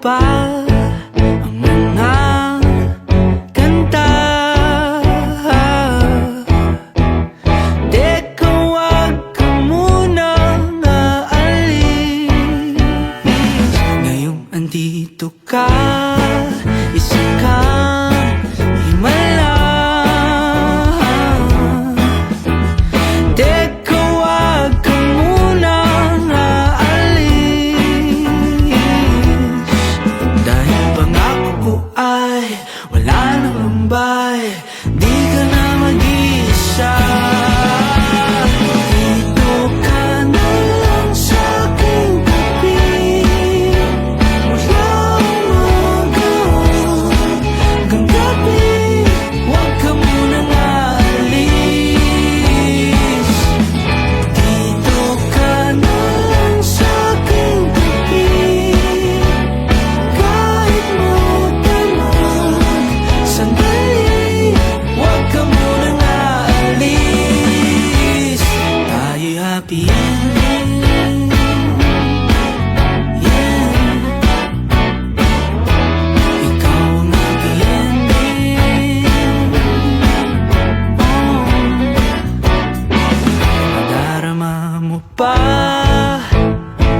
pa ang mga kanta? Teka, wag ka munang aalis. Ngayong andito ka, isa kang himala. Teka, wag ka munang aalis. Dahil pangako ko ay wala nang lumbay, di ka na mag-iisa. Dito ka na lang sa aking tabi, mula umaga hanggang gabi. Huwag ka munang aalis. Dito ka na lang sa aking tabi, kahit magdamag sandali. Huwag ka munang aalis. Tayo'y happy ending, yeah. Ikaw ang happy ending, oh. Nadarama mo pa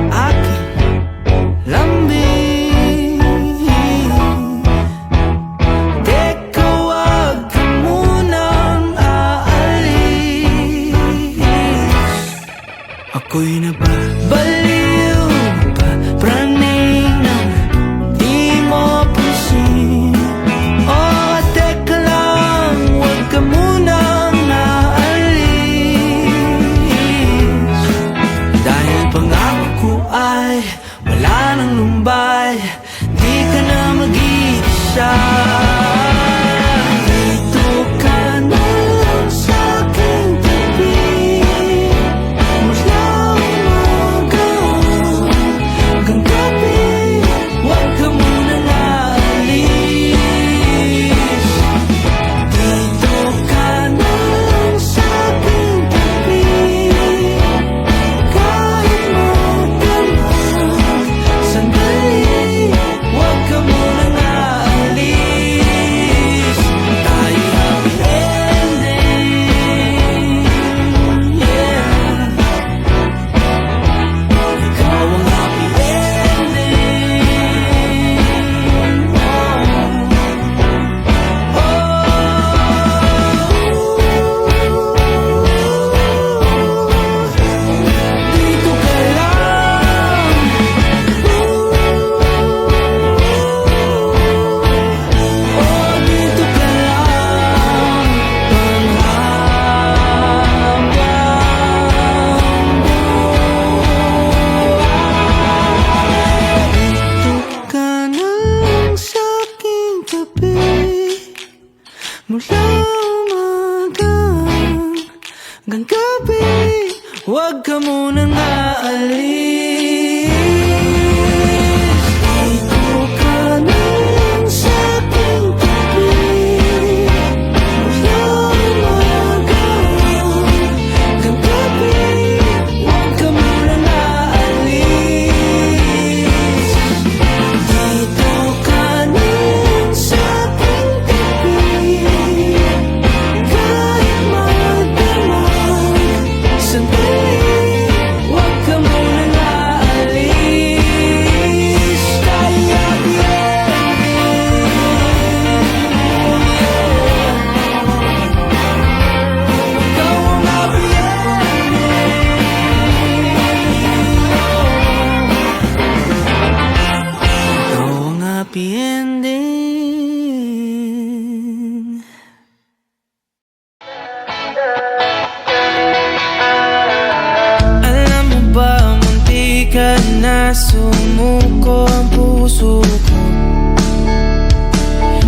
aking lambing. Teka, wag ka munang aalis. Ako'y nababaliw, papraning na di mo pansin. Oh, teka lang, wag ka munang aalis. Dahil pangako ko ay wala nang lumbay, di ka na mag-iisa. Dito ka na lang sa aking tabi, mula umaga hanggang gabi. Huwag ka munang aalis. Dito ka na lang sa aking tabi, kahit magdamag sandali. Huwag ka munang aalis. Tayo'y happy ending, yeah. Ikaw ang happy ending, oh. Dito ka lang, oh, dito ka lang, panghabang dito ka na lang sa aking tabi, mula umaga hanggang gabi. Huwag ka munang aalis. Dito ka na lang sa aking tabi, mula umaga hanggang gabi. Huwag ka munang aalis. Dito ka na lang sa aking tabi, kahit magdamag sandali. Huwag ka munang aalis. Tayo'y happy ending, ikaw ang happy ending, ikaw ang happy ending. Alam mo ba, munti ka na sumuko ang puso ko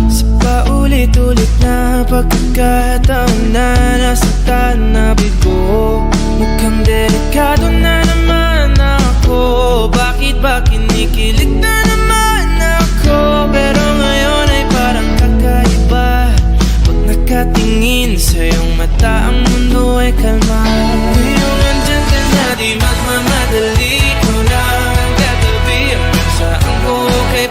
sa paulit-ulit na pagkakataon na nasaktan na bigo. Mukhang delikado na naman ako. Bakit ba kinikilig na naman ako? Pero ngayon ay parang kakaiba. Pag nakatingin sa iyong mata, ang mundo ay kalma. Ngayong andyan ka na, di magmamadali ko lang ang katabi. Saan ko kay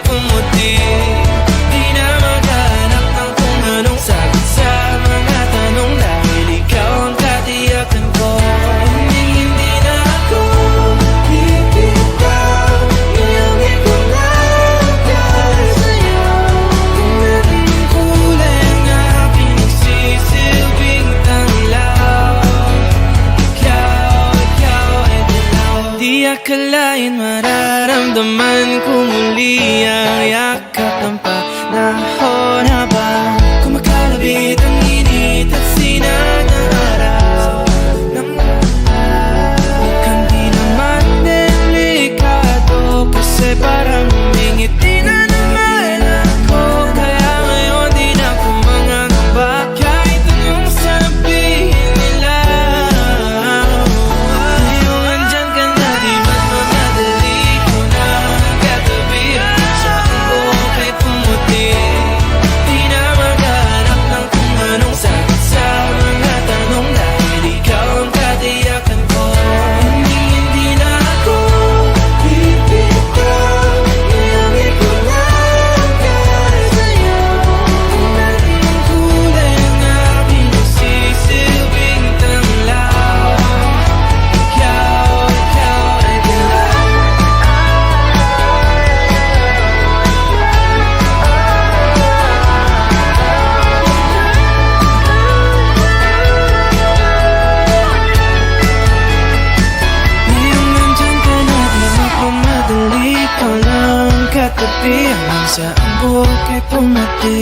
Isa ang buhok ay pumati,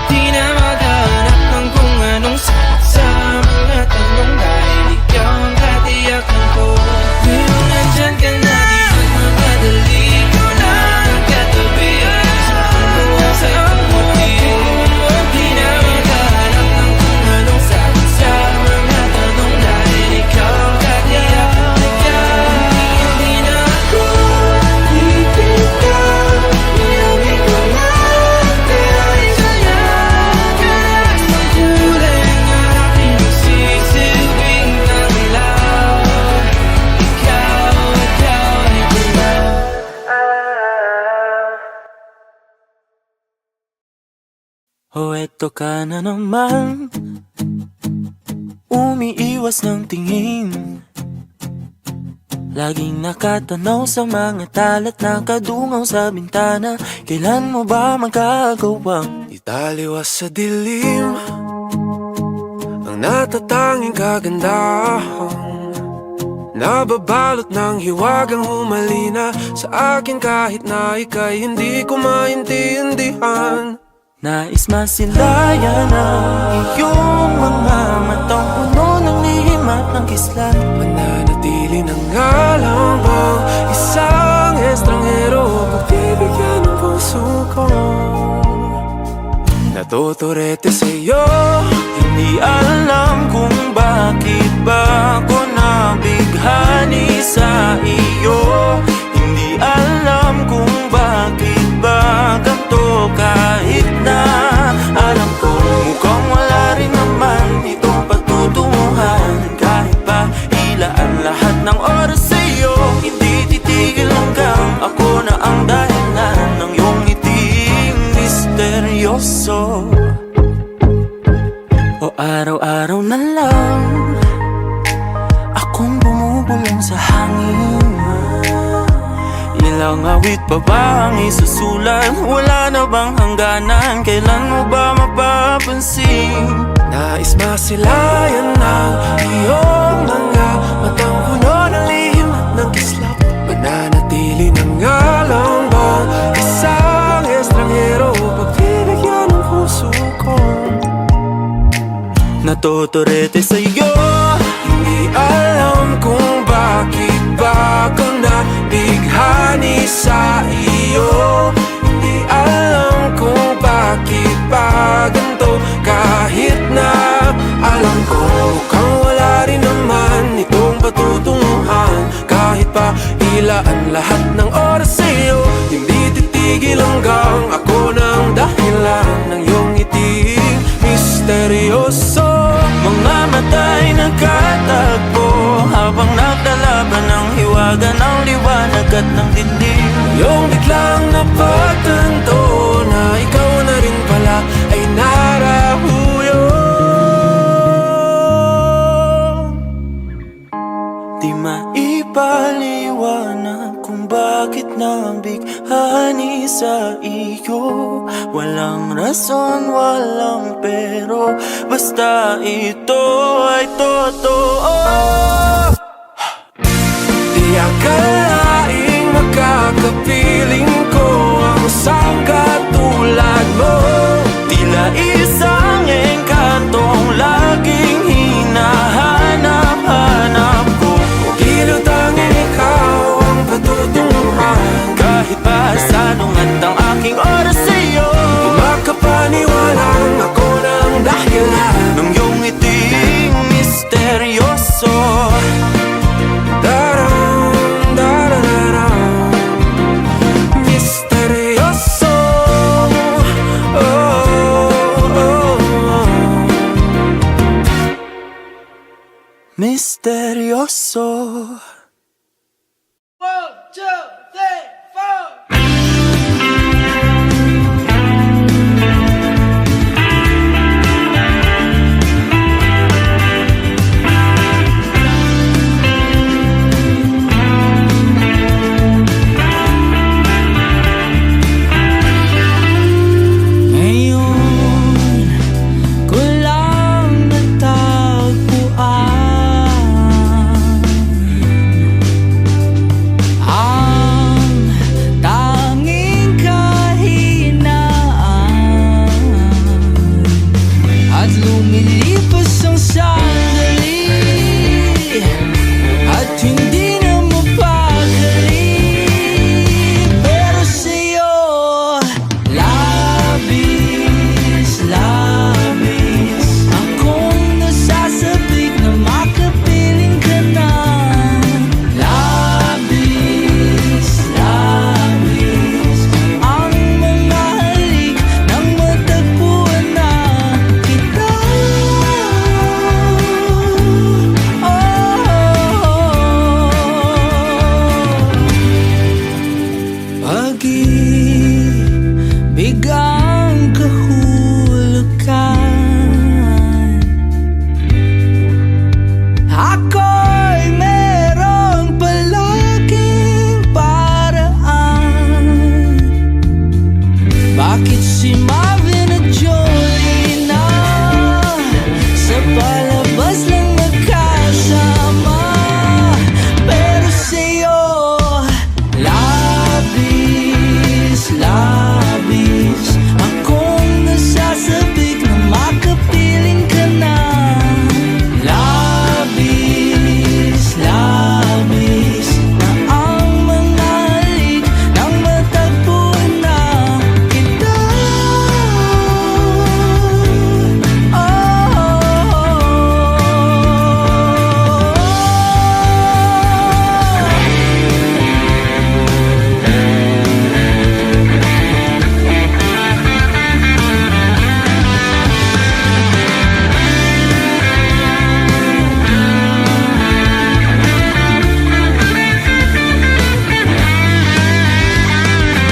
di na maghanap ng kung anong sagot sa mga tanong, dahil ikaw ang katiyakan ko. Ngayon nandyan ka na, di na magmadali, ikaw na ang katabi. Isa ang buhok ay pumati, di na maghanap ng kung anong sagot sa mga tanong, dahil ikaw ang katiyakan ko. Hindi na ako ipitaw, hindi ko na kaya sa'yo. Kahit magkulay ang aking sisilbing kanilaw, ikaw ay dilaw. Oh, eto ka na naman, umiiwas ng tingin, laging nakatanaw sa mga talat na kadungaw sa bintana. Kailan mo ba magagawang Italiwas sa dilim ang natatanging kagandahan, nababalot ng hiwagang humalina sa akin kahit na ika'y hindi ko maintindihan. nais masilayan ang iyong mga matang puno ng lihim at ng kislat? Mananatili na nga lang bang isang estranghero pagbibigyan ng puso ko? Natuturete sa'yo, Hindi alam kung bakit ba ako nabighani sa iyo. Hindi alam kung bakit ba ganito, kahit na alam ko mukhang wala rin naman itong patutunguhan. Kahit pa ilaan lahat ng oras sa iyo, hindi titigil hanggang ako na ang dahilan ng iyong ngiting misteryoso. O araw-araw na lang akong bumubulong sa hangin. Ilang awit pa ba ang isusulat? Wala na bang hangganan? Kailan mo ba mapapansin? nais masilayan ng iyong mga matang puno ng lihim at ng kislap. Mananatili na nga lang bang isang estranghero pagbibigyan ng puso ko? Natuturete sa'yo, Hindi alam kung bakit ba ako nabighani sa iyo. Hindi alam kung bakit ba ganito, kahit na alam ko mukhang wala rin naman itong patutunguhan. Kahit pa ilaan lahat ng oras sa iyo, hindi titigil hanggang ako ng dahilan ng iyong ngiting misteryoso. mga mata'y nagkatagpo habang naglalaban ng hiwaga ng liwanag at ng dilim. Yung biglang napagtanto na ikaw na rin pala ay narahuyo. Di maipaliwanag kung bakit nabighani sa iyo. Walang rason, walang pero, basta ito ay totoo. Di akalaing makakapiling ko ang isang katulad mo. Tila isang engkantong laging hinahanap-hanap ko. Tila tanging ikaw ang patutunguhan. Kahit pa salungat ang aking oras sa iyo, Di makapaniwalang ako ng dahilan nung iyong ngiting misteryoso. Daram, darararam, misteryoso. Oh, oh, oh. Misteryoso. Ngayon ko lang natagpuan ang bigang kahulugan. Ako'y meron palaging paraan. Bakit si Marvin at Jolina sa palabas lang magkasama, pero sa'yo labis, labis akong nasasabik na makapiling ka na. Labis, labis na ang mga halik nang matagpuan na kita.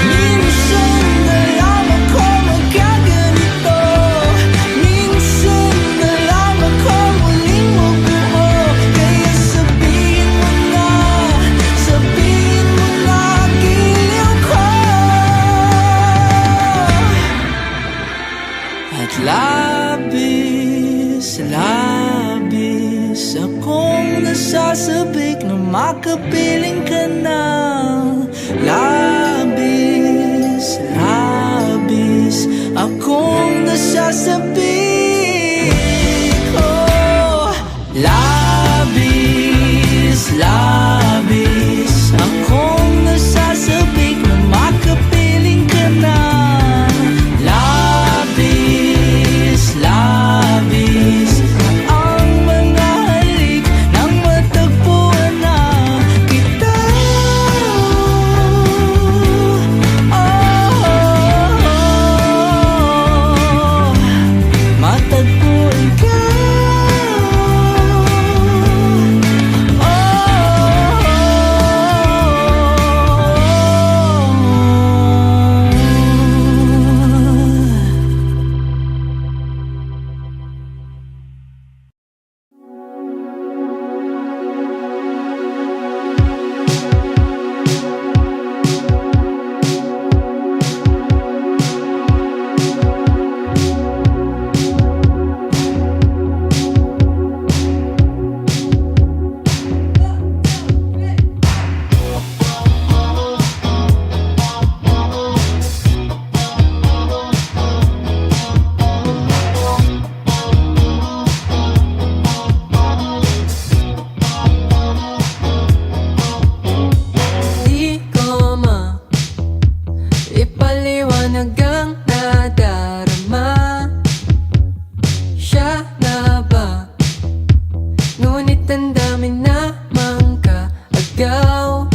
Minsan na lang ako magkaganito, minsan na lang ako muling mabuo. Kaya sabihin mo na, sabihin mo na giliw ko. At labis, labis akong nasasabik na makapiling ka na. Labis, labis akong nasasabik, oh. Labis, labis akong nasasabik na makapiling ka na. Labis, labis ang mga halik nang matagpuan na kita. Matagpuan ka. Di ko ipaliwanag ang nadarama. Siya na ba? Ngunit ang dami namang kaagaw.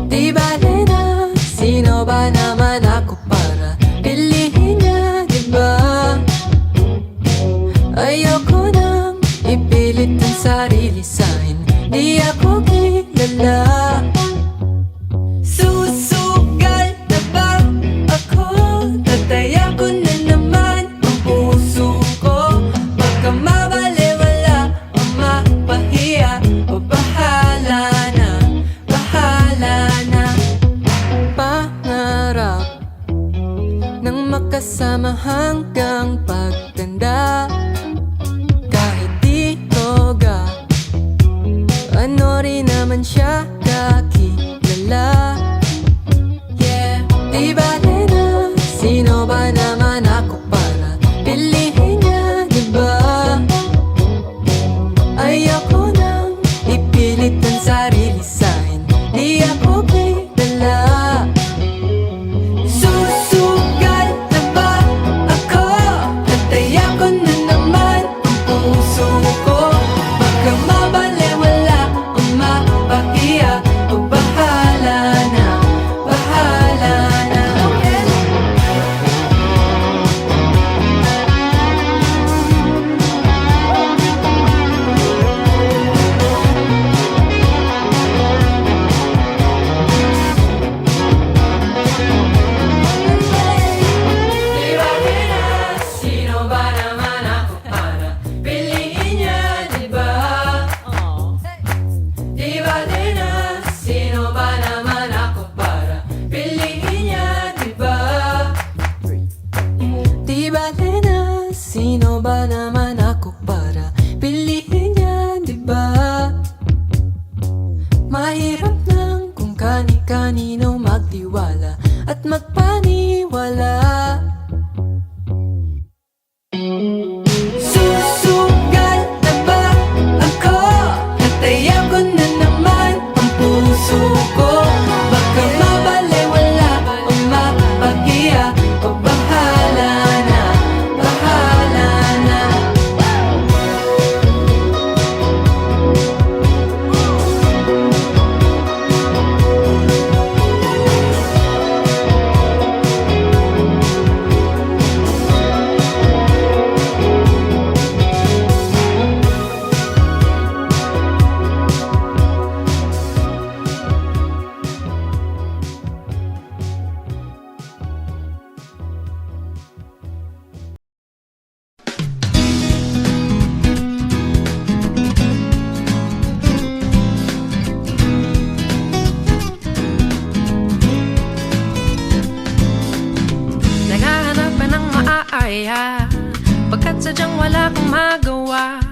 Di bale na, sino ba naman ako para pilihin niya, di ba? Ayoko nang ipilit ang sarili sa'kin, di ako kilala. Susugal na ba ako? Tataya ko na naman ang puso ko. Baka mabaliwala o mapahiya, o bahala na, bahala na. Pangarap ng makasama hanggang pagtanda. Kahit di ko ano rin naman siya kakilala. Yeah, di bale na, sino ba naman ako para pilihin niya, di ba? Ayoko nang ipilit ang sarili sa'kin, di ako kilala. Susugal na ba ako? Tataya ko na naman ang puso ko. Baka mabaliwala o mapahiya, o bahala na, bahala na. magtiwala at magpaniwala. Susugal na ba ako? Natayan ko na naman ang puso ko. Baka mabalewala o mapahiya, o bahala na, bahala na. Naghahanap ka ng maaaya, pagkat sadyang wala kang magawa.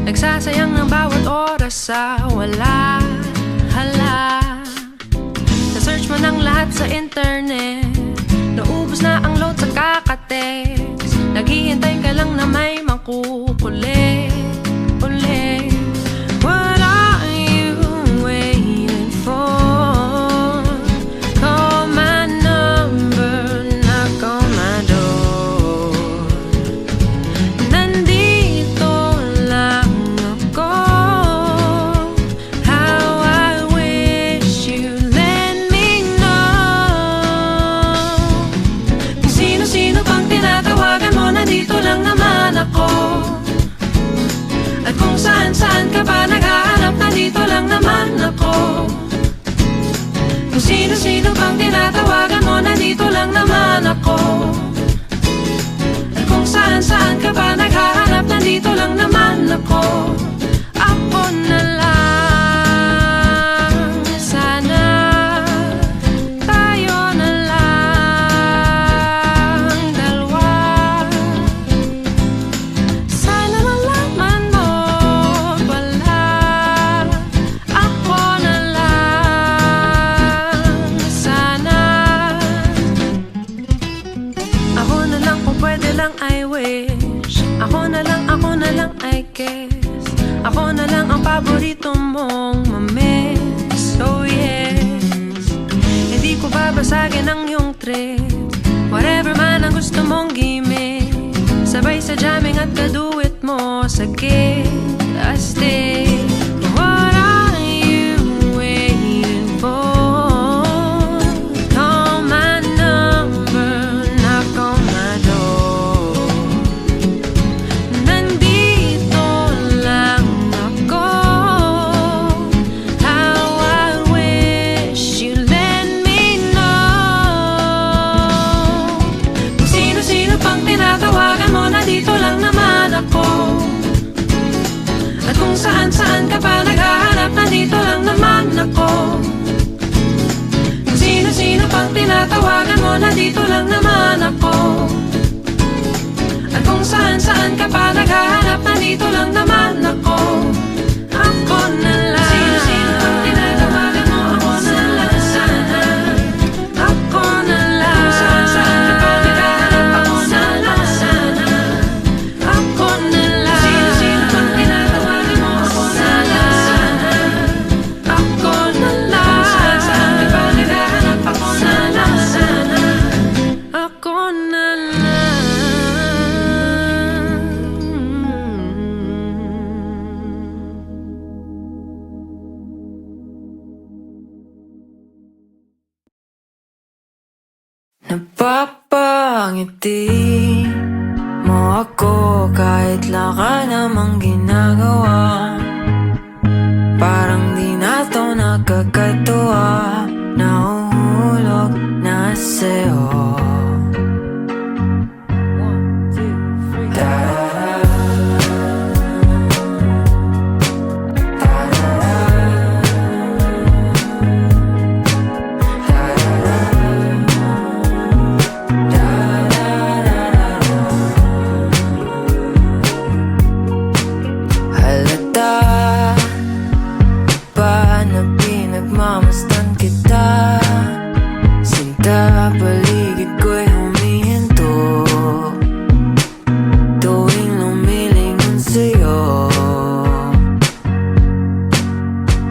Nagsasayang ng bawat oras sa wala, hala. Na-search mo ng lahat sa internet, naubos na ang load sa kakatext. Naghihintay ka lang na may makukulit ulit. What are you waiting for? Call my number, knock on my door. Nandito lang ako. How I wish you let me know. Kung sino-sino pang tinatawagan mo, nandito lang naman ako. At kung saan-saan ka pa naghahanap, nandito lang naman ako. Kung sino-sino pang tinatawagan mo, nandito lang naman ako. At kung saan-saan ka pa naghahanap, nandito lang naman ako. Ako na lang, sana tayo na lang dalawa. Sana malaman mo pala, ako na lang, sana. Ako na lang kung pwede lang, I wish. Ako na lang I guess. Ako na lang ang paborito mong mamiss. Oh yes. Hindi ko babasagin ang iyong trip. Whatever man ang gusto mong gimmick, sabay sa jamming at kaduit mo sa gig, astig. What are you waiting for? Call my number, knock on my door. Nandito lang ako. How I wish you let me know. Kung sino-sino pang tinatawagan mo, nandito lang naman ako. At kung saan-saan ka pa naghahanap, nandito lang naman ako. Kung sino-sino pang tinatawagan mo, nandito lang naman ako. At kung saan-saan ka pa naghahanap, nandito lang naman ako. Ako na lang. Sino-sino pang tinatawagan mo, ako na lang sana. Ako na lang. Kung saan-saan ka pa naghahanap, ako na lang sana. Ako na lang. Sino-sino pang tinatawagan mo, ako na lang sana. Ako na lang. Kung saan-saan ka pa naghahanap, ako na lang sana. Ako na lang. Napapangiti mo ako kahit laka namang ginagawa. Parang di na to nakakatuwa. Nahuhulog na sa'yo. Halata ba na pinagmamasdan kita? kita, paligid ko'y humihinto tuwing lumilingon sa'yo.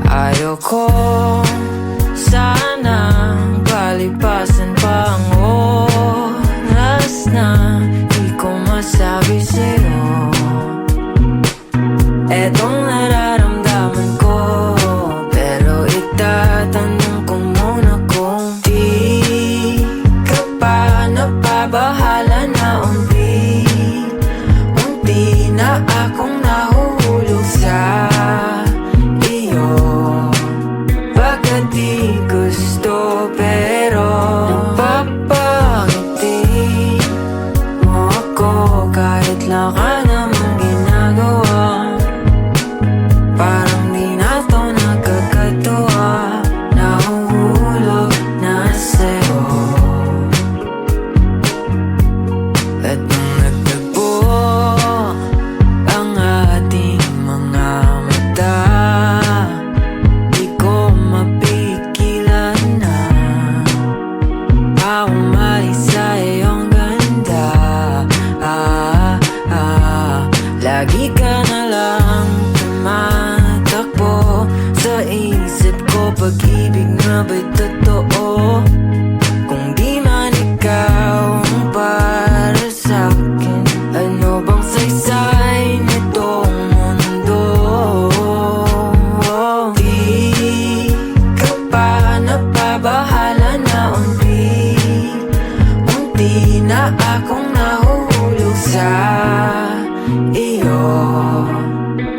Ayoko sanang palipasan pa ang oras na di ko masabi sa'yo etong nararamdaman ko. Pero itatanong ko muna kung di ka pa napabahala na unti na akong nahuhulog sa iyo. Baka di gusto pero napapangiti mo ako kahit laka namang ginagawa. Parang di na to nakakatuwa, nahuhulog na sa'yo. At nung nagtagpo ang ating mga mata, di ko mapigilan na umalis sa iyong ganda. Lagi ka na lang tumatakbo sa isip ko. Pag-ibig nga ba'y totoo? Kung di man ikaw ang para sa'kin, ano bang saysay nitong mundo? Di ka pa napabahala na unti na akong nahuhulog sa iyo.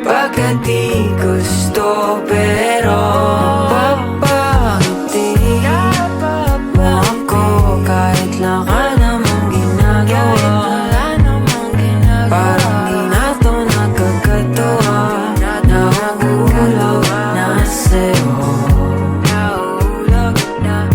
Baka di gusto pero papangiti mo ako kahit laka namang ginagawa. Parang di na to nakakatuwa, nahuhulog na sa'yo. Nahulog na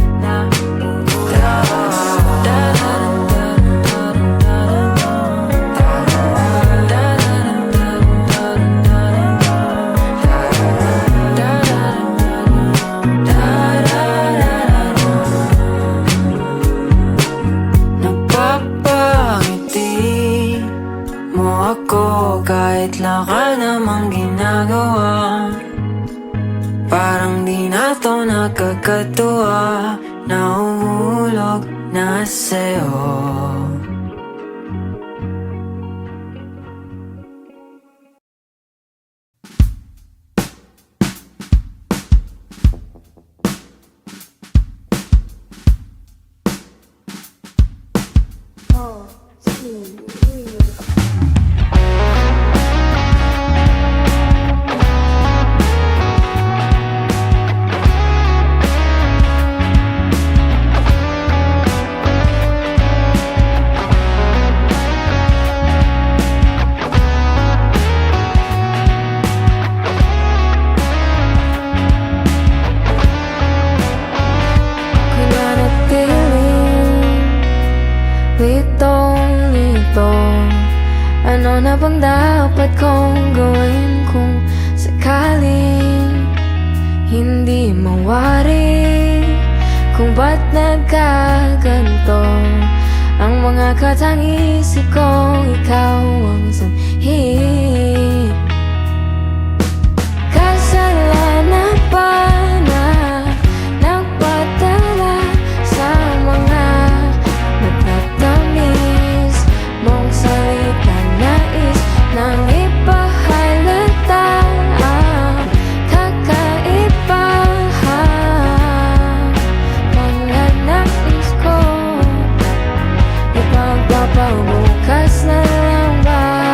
napapangiti mo ako kahit laka namang ginagawa. Parang di na to nakakatuwa, nahuhulog na sa'yo. Ano na bang dapat kong gawin kung sakaling hindi mawari? Kung ba't nagkaganto ang mga katang-isip kong ikaw ang sanhi? Kasalanan pa na nagpadala sa mga matatamis mong salita, nais nang ipahalata ang kakaiba. Mga nais ko ipagpapabukas na lang ba?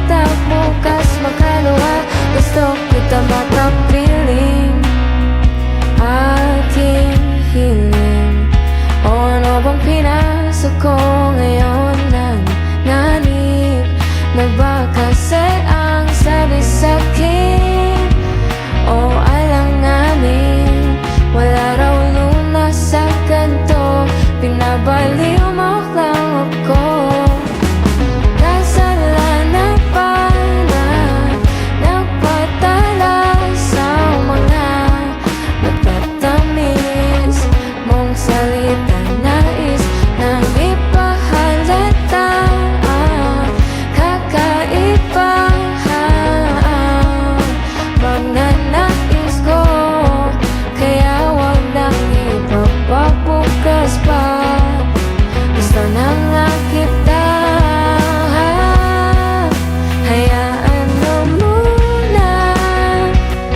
kita bukas makalawa. Gusto kita makapiling, aking hiling. O ano bang pinasok ko ngayon ng nanib? Na ba kasi ang sabi sa'kin o alanganin? Wala raw lunas sa ganito, pinabaliw mo lang ako. Kasalanan pa na nagpadala sa mga matatamis mong salita, nais nang ipahalata. Kakaiba magnanais ko, kaya wag nang ipapabukas pa. Gusto na nga kita, hayaan mo muna.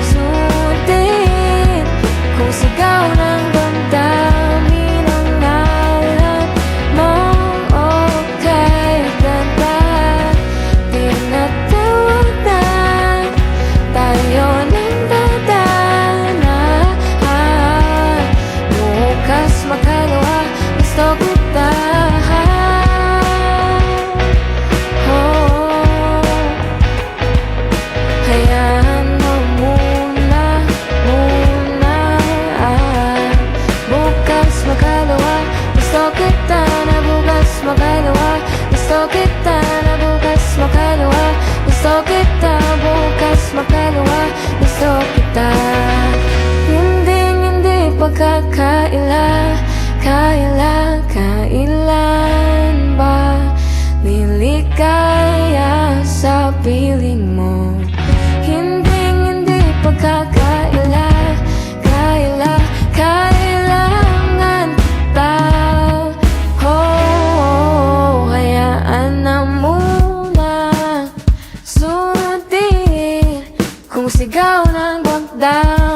Sundin kung sigaw ng damdamin ang ngalan mo. Okay, ganda, tinatawag na tayo ng dadanahan. Bukas makalawa, gusto kita. Hayaan mo muna, muna. Bukas makalawa, gusto kita na bukas makalawa. Gusto kita na bukas makalawa. Gusto kita bukas makalawa. Gusto kita. Hindi pagkakaila, kailan ba liligaya sa piling mo? Hindi pagkakaila, kailangan kita. Hayaan na muna. Sundin kung sigaw ng bagdang